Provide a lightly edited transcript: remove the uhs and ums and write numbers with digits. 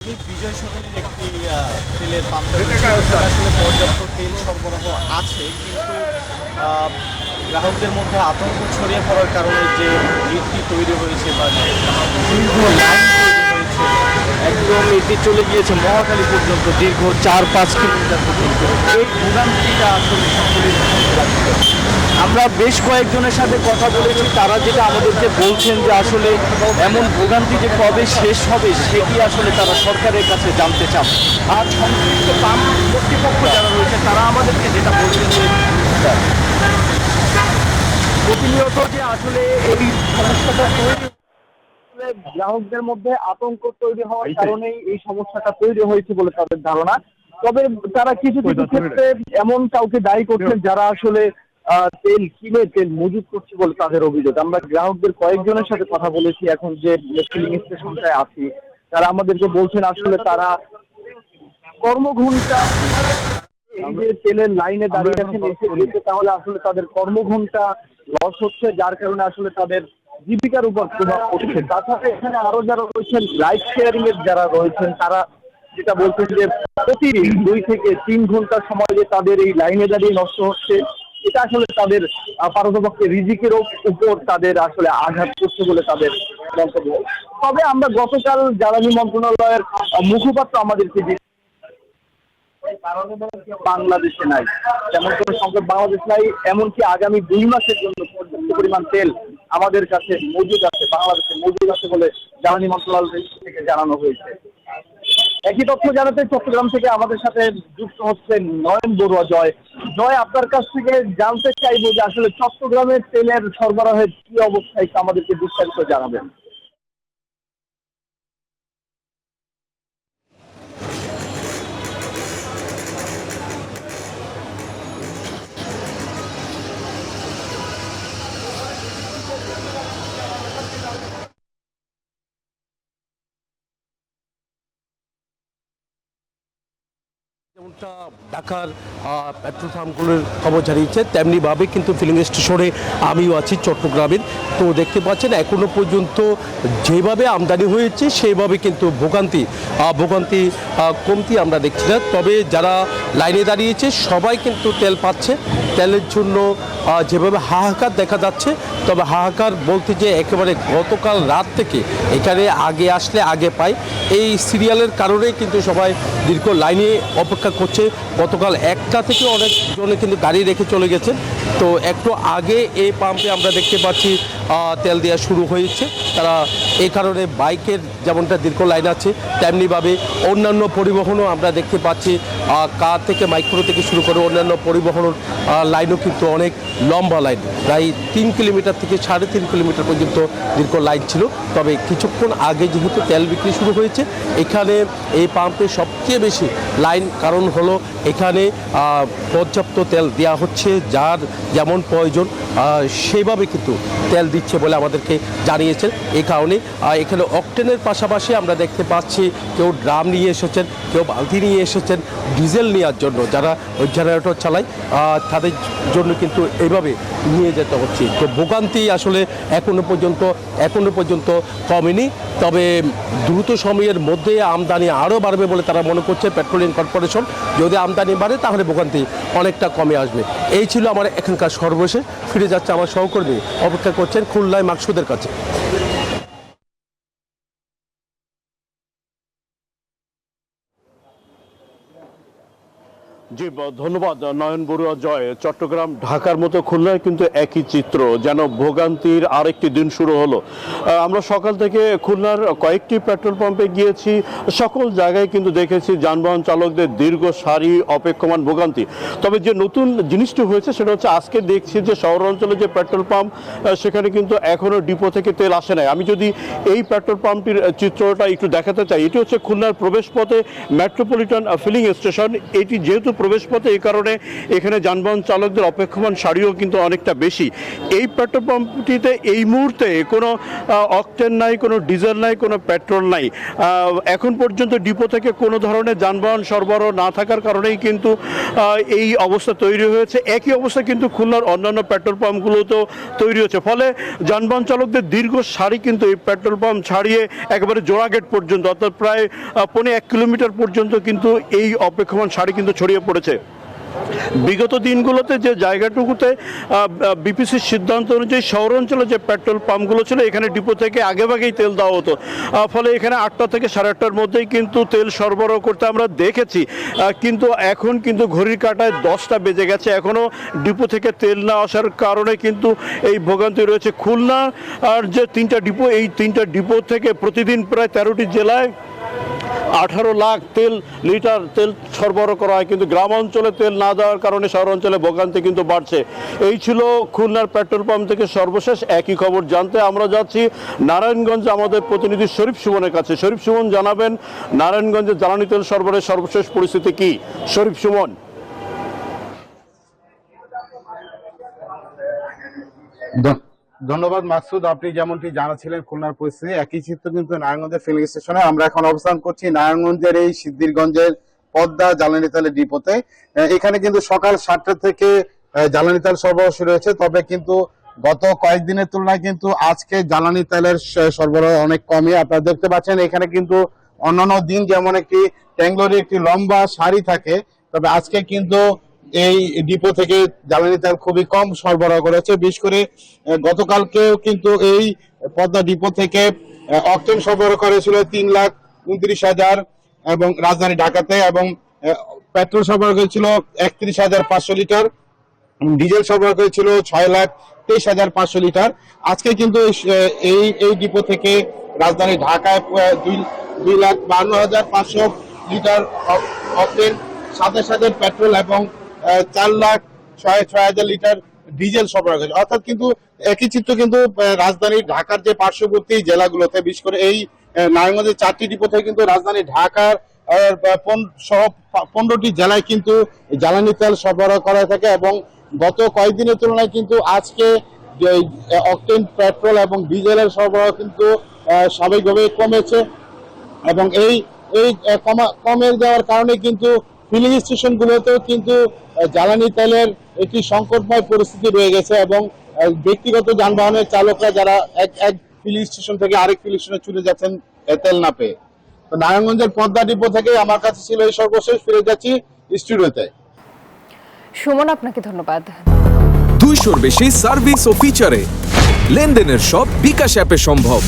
এই বিজয় সরণির একটি তেলের পাম্প আসলে পর্যাপ্ত তেল সরবরাহ আছে, কিন্তু গ্রাহকদের মধ্যে আতঙ্ক ছড়িয়ে পড়ার কারণে যে ভিড়টি তৈরি হয়েছে বা যে দীর্ঘ লাইন তৈরি হয়েছে, একদম এটি চলে গিয়েছে মহাখালী পর্যন্ত, দীর্ঘ 4-5 কিলোমিটার পর্যন্ত। এই ভোগান্তিটা আসলে সকলের মধ্যে লাগছে। আমরা বেশ কয়েকজনের সাথে কথা বলেছি, তারা যেটা আমাদেরকে বলছেন যে আসলে এমন ভোগান্তি যে কবে শেষ হবে সেটি আসলে তারা সরকারের কাছে জানতে চান। আর সংশ্লিষ্ট পাম্প কর্তৃপক্ষ যারা রয়েছে তারা আমাদেরকে যেটা বলছেন যে প্রতিনিয়ত যে আসলে এই সমস্যাটা তৈরি, গ্রাহকদের মধ্যে আতঙ্ক তৈরি হওয়ার কারণেই এই সমস্যাটা তৈরি হয়েছে বলে তাদের ধারণা। তবে তারা কিছু কিছু ক্ষেত্রে এমন কাউকে দায়ী করছেন যারা আসলে তেল কিনে তেল মজুত করছে বলে তাদের অভিযোগ। আমরা গ্রাহকদের কয়েকজনের সাথে কথা বলেছি, এখন যে ফিলিং স্টেশনটায় আছি, তারা আমাদেরকে বলছেন আসলে তারা কর্মঘণ্টা এই যে তেলের লাইনে দাঁড়িয়ে আছেন এসে, তাহলে আসলে তাদের কর্মঘণ্টা লস হচ্ছে, যার কারণে আসলে তাদের জীবিকার উপর প্রভাব পড়ছে। তাছাড়া এখানে আরো যারা রয়েছেন রাইড শেয়ারিং এর যারা রয়েছেন, তারা যেটা বলছেন যে প্রতিদিন 2 থেকে 3 ঘন্টা সময় যে তাদের এই লাইনে দাঁড়িয়ে নষ্ট হচ্ছে, এটা আসলে তাদের পারতপক্ষে রিজিকের উপর তাদের আসলে আঘাত করছে বলে তাদের মন্তব্য। তবে আমরা গতকাল জ্বালানি মন্ত্রণালয়ের মুখপাত্র আমাদেরকে বাংলাদেশে নাই, তেমন কোনো সংকট বাংলাদেশ নাই, এমনকি আগামী 2 মাসের জন্য পর্যাপ্ত পরিমাণ তেল আমাদের কাছে মজুদ আছে, বাংলাদেশে মজুদ আছে বলে জ্বালানি মন্ত্রণালয় থেকে জানানো হয়েছে। একই তথ্য জানাতে চট্টগ্রাম থেকে আমাদের সাথে যুক্ত হচ্ছেন নয়ন বড়ুয়া। জয়, আপনার কাছ থেকে জানতে চাইবো যে আসলে চট্টগ্রামের তেলের সরবরাহের কি অবস্থা, একটু আমাদেরকে বিস্তারিত জানাবেন। যেমনটা ঢাকার পেট্রোল পাম্পগুলোর খবর জানিয়েছে, তেমনিভাবে কিন্তু ফিলিং স্টেশনে আমিও আছি চট্টগ্রামের। তো দেখতে পাচ্ছেন এখনো পর্যন্ত যেভাবে আমদানি হয়েছে সেইভাবে কিন্তু ভোগান্তি কমতি আমরা দেখছি না। তবে যারা লাইনে দাঁড়িয়েছে সবাই কিন্তু তেল পাচ্ছে। তেলের জন্য যেভাবে হাহাকার দেখা যাচ্ছে, তবে হাহাকার বলতে যে একেবারে গতকাল রাত থেকে এখানে আগে আসলে আগে পায়, এই সিরিয়ালের কারণেই কিন্তু সবাই দীর্ঘ লাইনে অপেক্ষা করছে। গতকাল 1টা থেকে অনেকজনে কিন্তু গাড়ি রেখে চলে গেছে। তো একটু আগে এই পাম্পে আমরা দেখতে পাচ্ছি তেল দেওয়া শুরু হয়েছে। তারা এই কারণে বাইকের যেমনটা দীর্ঘ লাইন আছে, তেমনিভাবে অন্যান্য পরিবহনও আমরা দেখতে পাচ্ছি, কার থেকে মাইক্রো থেকে শুরু করে অন্যান্য পরিবহনের লাইনও কিন্তু অনেক লম্বা লাইন, প্রায় 3 কিলোমিটার থেকে 3.5 কিলোমিটার পর্যন্ত দীর্ঘ লাইন ছিল। তবে কিছুক্ষণ আগে যেহেতু তেল বিক্রি শুরু হয়েছে, এখানে এই পাম্পে সবচেয়ে বেশি লাইন, কারণ হলো এখানে পর্যাপ্ত তেল দেওয়া হচ্ছে, যার যেমন প্রয়োজন সেইভাবে কিন্তু তেল দিচ্ছে বলে আমাদেরকে জানিয়েছেন। এই কারণে এখানে অকটেনের পাশাপাশি আমরা দেখতে পাচ্ছি কেউ ড্রাম নিয়ে এসেছেন, কেউ বালতি নিয়ে এসেছেন ডিজেল নেওয়ার জন্য, যারা ওই জেনারেটর চালায় তাদের জন্য কিন্তু এইভাবে নিয়ে যেতে হচ্ছে। তো ভোগান্তি আসলে এখনো পর্যন্ত কমেনি। তবে দ্রুত সময়ের মধ্যে আমদানি আরও বাড়বে বলে তারা মনে করছে পেট্রোলিয়াম কর্পোরেশন। যদি আমদানি বাড়ে তাহলে ভোগান্তি অনেকটা কমে আসবে। এই ছিল আমার এখানকার সর্বশেষ। ফিরে যাচ্ছে আমার সহকর্মী, অপেক্ষা করছেন খুলনায় মাকসুদের কাছে। জি ধন্যবাদ নয়ন বড়ুয়া। জয়, চট্টগ্রাম ঢাকার মতো খুলনায় কিন্তু একই চিত্র, যেন ভোগান্তির আরেকটি দিন শুরু হলো। আমরা সকাল থেকে খুলনার কয়েকটি পেট্রোল পাম্পে গিয়েছি, সকল জায়গায় কিন্তু দেখেছি যানবাহন চালকদের দীর্ঘ সারি, অপেক্ষমান ভোগান্তি। তবে যে নতুন জিনিসটি হয়েছে সেটা হচ্ছে আজকে দেখছি যে শহর অঞ্চলে যে পেট্রোল পাম্প, সেখানে কিন্তু এখনও ডিপো থেকে তেল আসে নাই। আমি যদি এই পেট্রোল পাম্পটির চিত্রটা একটু দেখাতে চাই, এটি হচ্ছে খুলনার প্রবেশপথে মেট্রোপলিটন ফিলিং স্টেশন। এটি যেহেতু প্রবেশপথে, এই কারণে এখানে যানবাহন চালকদের অপেক্ষমান সারিও কিন্তু অনেকটা বেশি। এই পেট্রোল পাম্পটিতে এই মুহূর্তে কোনো অকটেন নাই, কোনো ডিজেল নাই, কোনো পেট্রোল নাই। এখন পর্যন্ত ডিপো থেকে কোনো ধরনের যানবাহন সরবরাহ না থাকার কারণেই কিন্তু এই অবস্থা তৈরি হয়েছে। একই অবস্থা কিন্তু খুলনার অন্যান্য পেট্রোল পাম্পগুলোতেও তৈরি হচ্ছে, ফলে যানবাহন চালকদের দীর্ঘ সারি কিন্তু এই পেট্রোল পাম্প ছাড়িয়ে একেবারে জোড়াগেট পর্যন্ত, অর্থাৎ প্রায় 1.5 কিলোমিটার পর্যন্ত কিন্তু এই অপেক্ষমান সারি কিন্তু ছড়িয়ে পড়েছে। বিগত দিনগুলোতে যে জায়গাটুকুতে বিপিসির সিদ্ধান্ত অনুযায়ী শহর অঞ্চলে যে পেট্রোল পাম্পগুলো ছিল, এখানে ডিপো থেকে আগেভাগেই তেল দেওয়া হতো, ফলে এখানে 8টা থেকে 8:30টার মধ্যেই কিন্তু তেল সরবরাহ করতে আমরা দেখেছি। কিন্তু এখন কিন্তু ঘড়ির কাঁটায় 10টা বেজে গেছে, এখনও ডিপো থেকে তেল না আসার কারণে কিন্তু এই ভোগান্তি রয়েছে। খুলনা আর যে 3টা ডিপো, এই 3টা ডিপো থেকে প্রতিদিন প্রায় 13টি জেলায় 18 লাখ লিটার তেল সরবরাহ করা হয়, কিন্তু গ্রাম অঞ্চলে তেল না দেওয়ার কারণে শহর অঞ্চলে ভোগান্তি কিন্তু বাড়ছে। এই ছিল খুলনার পেট্রোল পাম্প থেকে সর্বশেষ একই খবর জানতে আমরা যাচ্ছি নারায়ণগঞ্জে আমাদের প্রতিনিধি শরীফ সুমনের কাছে। শরীফ সুমন জানাবেন নারায়ণগঞ্জে জ্বালানি তেল সরবরাহের সর্বশেষ পরিস্থিতি কি। শরীফ সুমন। ধন্যবাদ মাকসুদ, আপনি যেমনটি জানাচ্ছিলেন খুলনার পরিস্থিতি একই চিত্র কিন্তু নারায়ণগঞ্জের ফিলিং স্টেশনে। আমরা এখন অবস্থান করছি নারায়ণগঞ্জের এই সিদ্ধিরগঞ্জের পদ্মা জ্বালানি তেলের ডিপোতে। এখানে কিন্তু সকাল 7টা থেকে জ্বালানি তেল সরবরাহ শুরু হয়েছে, তবে কিন্তু গত কয়েকদিনের তুলনায় কিন্তু আজকে জ্বালানি তেলের সরবরাহ অনেক কমই। আপনারা দেখতে পাচ্ছেন এখানে কিন্তু অন্যান্য দিন যেমন একটি ট্যাংলোরে একটি লম্বা সারি থাকে, তবে আজকে কিন্তু এই ডিপো থেকে জ্বালানি তেল খুবই কম সরবরাহ করেছে। বিশেষ করে গতকালকেও কিন্তু এই পদ্মা ডিপো থেকে অকটেন সরবরাহ করেছিল 3,29,000 এবং রাজধানী ঢাকাতে, এবং পেট্রোল সরবরাহ করেছিল 31,500 লিটার, ডিজেল সরবরাহ করেছিল 6,23,500 লিটার। আজকে কিন্তু এই ডিপো থেকে রাজধানী ঢাকায় 2,52,500 লিটার অকটেন, 27,000 পেট্রোল এবং 4,06,000 লিটার ডিজেল সরবরাহ করেছে। অর্থাৎ কিন্তু একই চিত্র কিন্তু রাজধানী ঢাকার যে পার্শ্ববর্তী জেলাগুলোতে, বিশেষ করে এই নারায়ণগঞ্জের 4টি ডিপো থেকে কিন্তু রাজধানী ঢাকার সহ 15টি জেলায় কিন্তু জ্বালানি তেল সরবরাহ করা থাকে, এবং গত কয়েকদিনের তুলনায় কিন্তু আজকে অকটেন, পেট্রোল এবং ডিজেলের সরবরাহ কিন্তু স্বাভাবিকভাবে কমেছে, এবং এই কমে যাওয়ার কারণে কিন্তু ফিলিং স্টেশন গুলোতেও কিন্তু জ্বালানি তেলের একটি সংকটময় পরিস্থিতি রয়ে গেছে, এবং ব্যক্তিগত যানবাহনের চালকরা যারা এক ফিলিং স্টেশন থেকে আরেক ফিলিং স্টেশনে চলে যাচ্ছেন তেল না পেয়ে। তো নারায়ণগঞ্জের পদ্মা ডিপো থেকে আমার কাছে ছিল এই সর্বশেষ। ফিরে যাচ্ছি স্টুডিওতে। সুমন, আপনাকে ধন্যবাদ। 200-র বেশি সার্ভিস ও ফিচারে লেনদেনের সব বিকাশ অ্যাপে সম্ভব।